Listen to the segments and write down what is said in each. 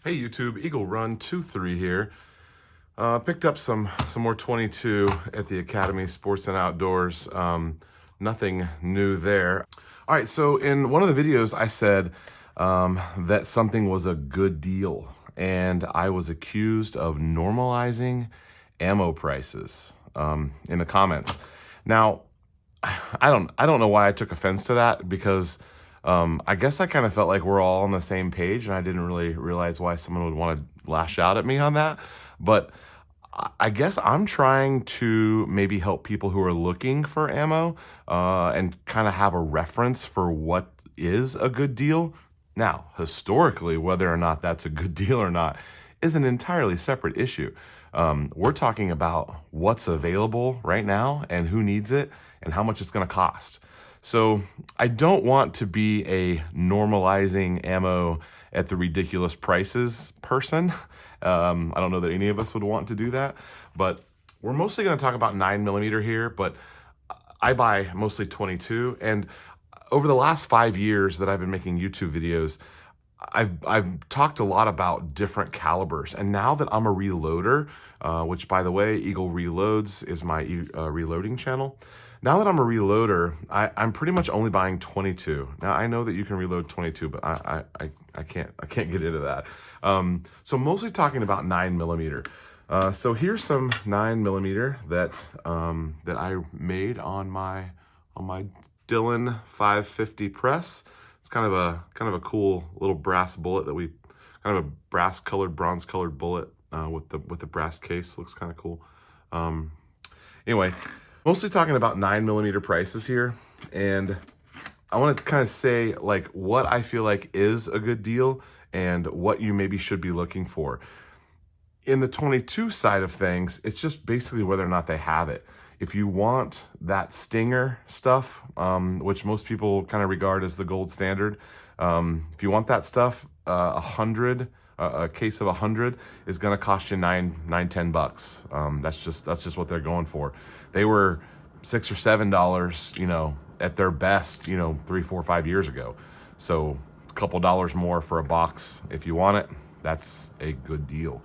Hey YouTube, Eagle Run 23 here. Picked up some more 22 at the Academy Sports and Outdoors. Nothing new there. All right, so in one of the videos I said that something was a good deal, and I was accused of normalizing ammo prices in the comments. Now, I don't know why I took offense to that, because I guess I kind of felt like we're all on the same page, and I didn't really realize why someone would want to lash out at me on that. But I guess I'm trying to maybe help people who are looking for ammo and kind of have a reference for what is a good deal. Now, historically, whether or not that's a good deal or not is an entirely separate issue. We're talking about what's available right now and who needs it and how much it's going to cost. So I don't want to be a normalizing ammo at the ridiculous prices person. I don't know that any of us would want to do that, but we're mostly going to talk about 9mm here, but I buy mostly 22. And over the last 5 years that I've been making YouTube videos, I've talked a lot about different calibers. And now that I'm a reloader, which by the way, Eagle Reloads is my reloading channel. Now that I'm a reloader, I'm pretty much only buying 22. Now I know that you can reload 22, but I can't get into that. So mostly talking about 9mm. So here's some 9mm that I made on my Dillon 550 press. It's kind of a cool little brass bullet that we kind of a brass colored, bronze colored bullet with the brass case. Looks kind of cool. Anyway, mostly talking about 9mm prices here, and I want to kind of say like what I feel like is a good deal and what you maybe should be looking for. In the 22 side of things, it's just basically whether or not they have it. If you want that Stinger stuff, which most people kind of regard as the gold standard, if you want that stuff, a case of 100 is going to cost you $10. That's just what they're going for. They were $6 or $7, you know, at their best, you know, 3, 4, 5 years ago. So a couple dollars more for a box. If you want it, that's a good deal.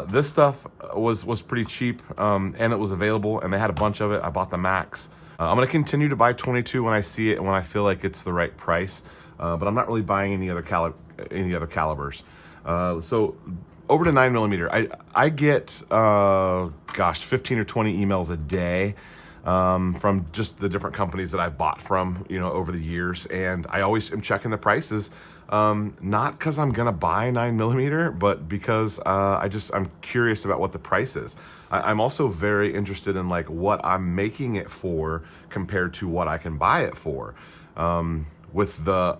This stuff was pretty cheap, and it was available, and they had a bunch of it. I bought the max. I'm going to continue to buy 22 when I see it and when I feel like it's the right price, but I'm not really buying any other calibers. So over to 9mm, I get 15 or 20 emails a day from just the different companies that I've bought from, you know, over the years, and I always am checking the prices. Not because I'm gonna buy 9mm, but because I'm curious about what the price is. I'm also very interested in like what I'm making it for compared to what I can buy it for. With the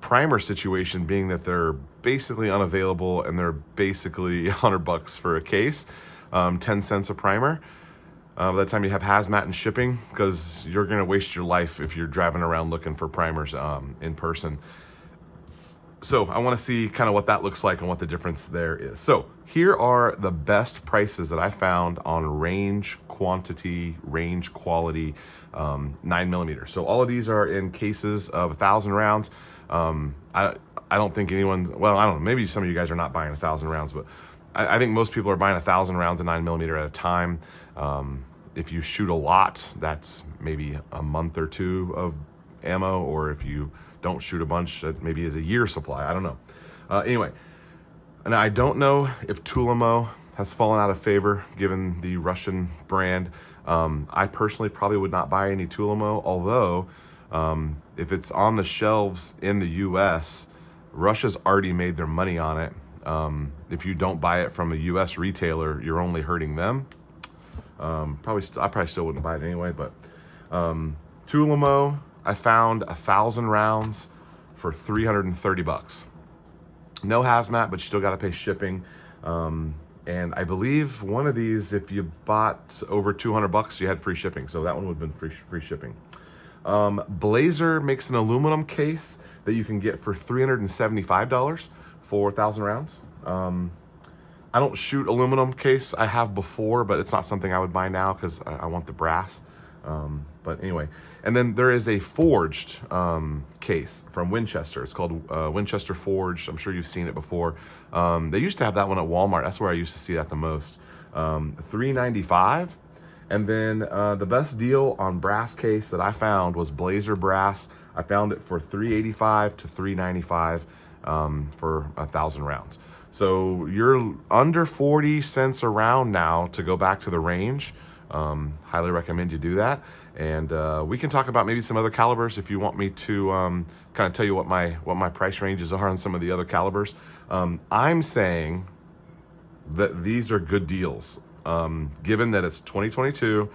primer situation being that they're basically unavailable and they're basically $100 for a case, 10 cents a primer. By the time you have hazmat and shipping, because you're gonna waste your life if you're driving around looking for primers in person. So I want to see kind of what that looks like and what the difference there is. So here are the best prices that I found on range quantity, range quality, 9mm. So all of these are in cases of 1,000 rounds. I don't think anyone, well, I don't know, maybe some of you guys are not buying 1,000 rounds, but I think most people are buying 1,000 rounds of 9mm at a time. If you shoot a lot, that's maybe a month or two of ammo, or if you don't shoot a bunch, that maybe is a year supply. I don't know. Anyway, and I don't know if Tulamo has fallen out of favor given the Russian brand. I personally probably would not buy any Tulamo, although if it's on the shelves in the US, Russia's already made their money on it. If you don't buy it from a US retailer, you're only hurting them. I probably still wouldn't buy it anyway, but Tulamo, I found 1,000 rounds for $330. No hazmat, but you still got to pay shipping. And I believe one of these, if you bought over $200, you had free shipping. So that one would have been free shipping. Blazer makes an aluminum case that you can get for $375 for 1,000 rounds. I don't shoot aluminum case. I have before, but it's not something I would buy now because I want the brass. But anyway, and then there is a forged case from Winchester. It's called Winchester Forged. I'm sure you've seen it before. They used to have that one at Walmart. That's where I used to see that the most. $3.95. And then the best deal on brass case that I found was Blazer Brass. I found it for $3.85 to $3.95 for 1,000 rounds. So you're under 40 cents a round now to go back to the range. Highly recommend you do that. And we can talk about maybe some other calibers if you want me to kind of tell you what my price ranges are on some of the other calibers. I'm saying that these are good deals. Given that it's 2022,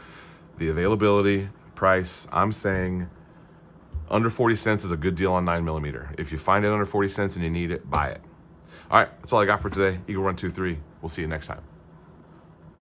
the availability, price, I'm saying under 40 cents is a good deal on 9mm. If you find it under 40 cents and you need it, buy it. All right, that's all I got for today. Eagle Run 23. We'll see you next time.